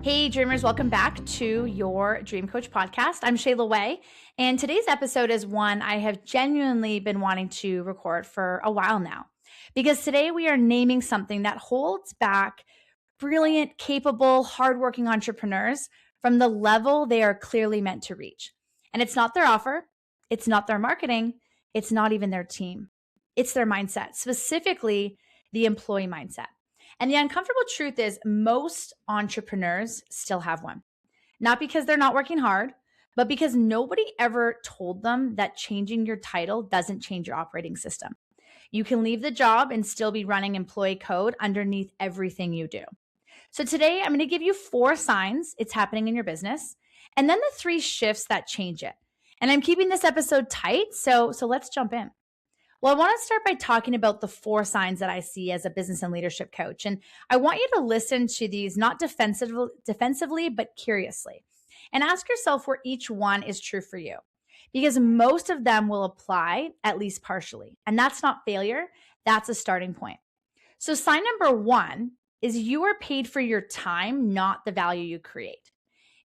Hey, dreamers, welcome back to your Dream Coach podcast. I'm Shayla Way, and today's episode is one I have genuinely been wanting to record for a while now, because today we are naming something that holds back brilliant, capable, hardworking entrepreneurs from the level they are clearly meant to reach. And it's not their offer, it's not their marketing, it's not even their team. It's their mindset, specifically the employee mindset. And the uncomfortable truth is most entrepreneurs still have one. Not because they're not working hard, but because nobody ever told them that changing your title doesn't change your operating system. You can leave the job and still be running employee code underneath everything you do. So today I'm going to give you 4 signs it's happening in your business, and then the 3 shifts that change it. And I'm keeping this episode tight, so let's jump in. Well, I want to start by talking about the 4 signs that I see as a business and leadership coach. And I want you to listen to these not defensively, but curiously. And ask yourself where each one is true for you. Because most of them will apply at least partially. And that's not failure, that's a starting point. So sign number 1 is you are paid for your time, not the value you create.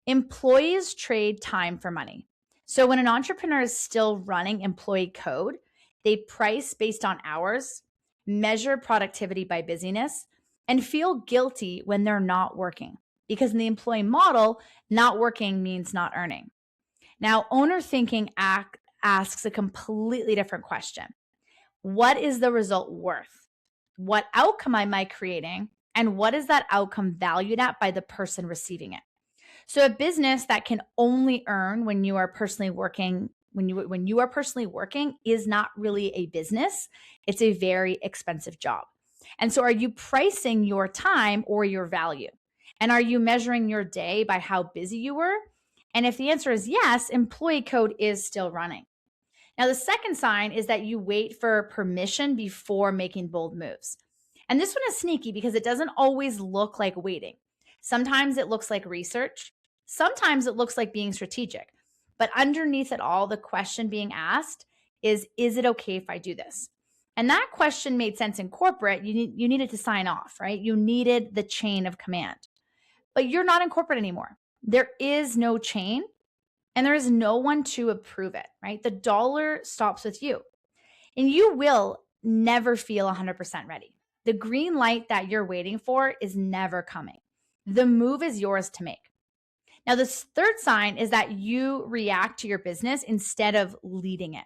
Employees trade time for money. So when an entrepreneur is still running employee code, they price based on hours, measure productivity by busyness, and feel guilty when they're not working. Because in the employee model, not working means not earning. Now, owner thinking asks a completely different question. What is the result worth? What outcome am I creating? And what is that outcome valued at by the person receiving it? So a business that can only earn when you are personally working is not really a business. It's a very expensive job. And so are you pricing your time or your value? And are you measuring your day by how busy you were? And if the answer is yes, employee code is still running. Now, the second sign is that you wait for permission before making bold moves. And this one is sneaky because it doesn't always look like waiting. Sometimes it looks like research. Sometimes it looks like being strategic. But underneath it all, the question being asked is it okay if I do this? And that question made sense in corporate. You needed to sign off, right? You needed the chain of command. But you're not in corporate anymore. There is no chain and there is no one to approve it, right? The dollar stops with you. And you will never feel 100% ready. The green light that you're waiting for is never coming. The move is yours to make. Now, this third sign is that you react to your business instead of leading it.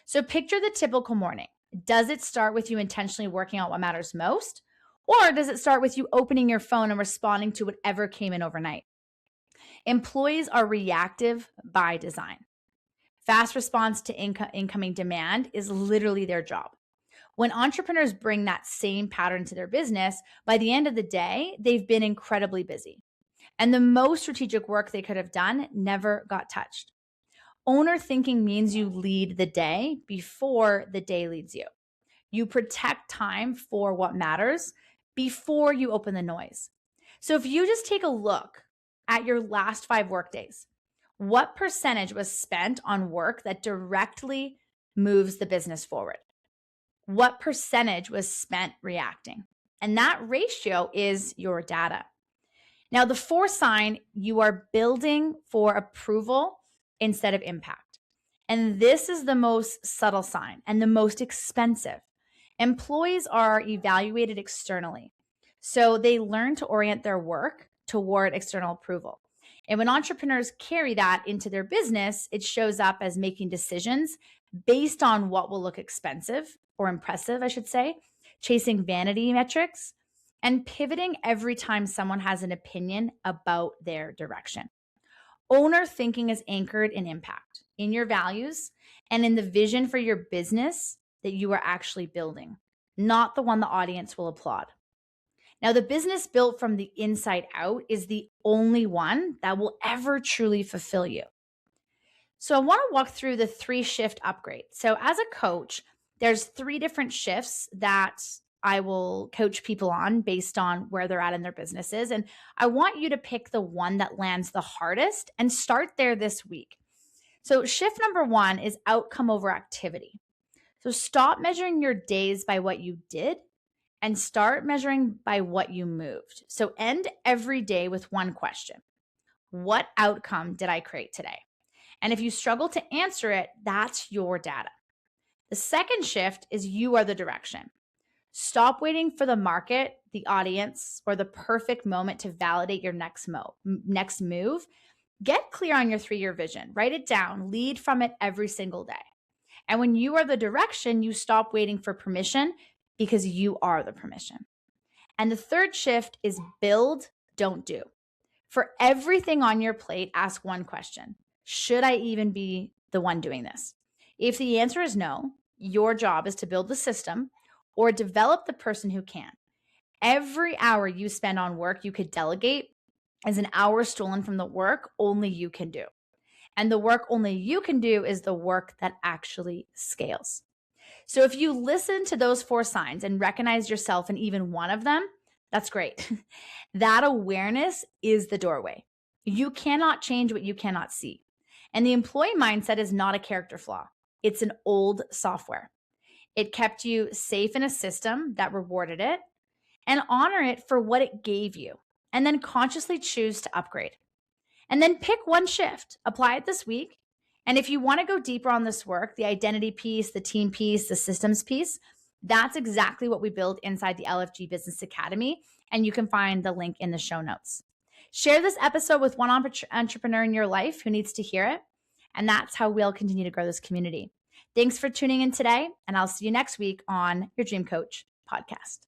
So picture the typical morning. Does it start with you intentionally working on what matters most? Or does it start with you opening your phone and responding to whatever came in overnight? Employees are reactive by design. Fast response to incoming demand is literally their job. When entrepreneurs bring that same pattern to their business, by the end of the day, they've been incredibly busy. And the most strategic work they could have done never got touched. Owner thinking means you lead the day before the day leads you. You protect time for what matters before you open the noise. So if you just take a look at your last 5 workdays, what percentage was spent on work that directly moves the business forward? What percentage was spent reacting? And that ratio is your data. Now, the 4th sign, you are building for approval instead of impact. And this is the most subtle sign and the most expensive. Employees are evaluated externally. So they learn to orient their work toward external approval. And when entrepreneurs carry that into their business, it shows up as making decisions based on what will look expensive or impressive, I should say, chasing vanity metrics, and pivoting every time someone has an opinion about their direction. Owner thinking is anchored in impact, in your values, and in the vision for your business that you are actually building, not the one the audience will applaud. Now, the business built from the inside out is the only one that will ever truly fulfill you. So I want to walk through the 3 shift upgrade. So as a coach, there's 3 different shifts that I will coach people on based on where they're at in their businesses. And I want you to pick the one that lands the hardest and start there this week. So shift number 1 is outcome over activity. So stop measuring your days by what you did and start measuring by what you moved. So end every day with one question. What outcome did I create today? And if you struggle to answer it, that's your data. The second shift is you are the direction. Stop waiting for the market, the audience, or the perfect moment to validate your next move. Get clear on your 3-year vision. Write it down. Lead from it every single day. And when you are the direction, you stop waiting for permission because you are the permission. And the third shift is build, don't do. For everything on your plate, ask one question. Should I even be the one doing this? If the answer is no, your job is to build the system or develop the person who can. Every hour you spend on work you could delegate is an hour stolen from the work only you can do. And the work only you can do is the work that actually scales. So if you listen to those 4 signs and recognize yourself in even one of them, that's great. That awareness is the doorway. You cannot change what you cannot see. And the employee mindset is not a character flaw. It's an old software. It kept you safe in a system that rewarded it, and honor it for what it gave you, and then consciously choose to upgrade. And then pick one shift, apply it this week. And if you want to go deeper on this work, the identity piece, the team piece, the systems piece, that's exactly what we build inside the LFG Business Academy. And you can find the link in the show notes. Share this episode with one entrepreneur in your life who needs to hear it. And that's how we'll continue to grow this community. Thanks for tuning in today. And I'll see you next week on your Dream Coach podcast.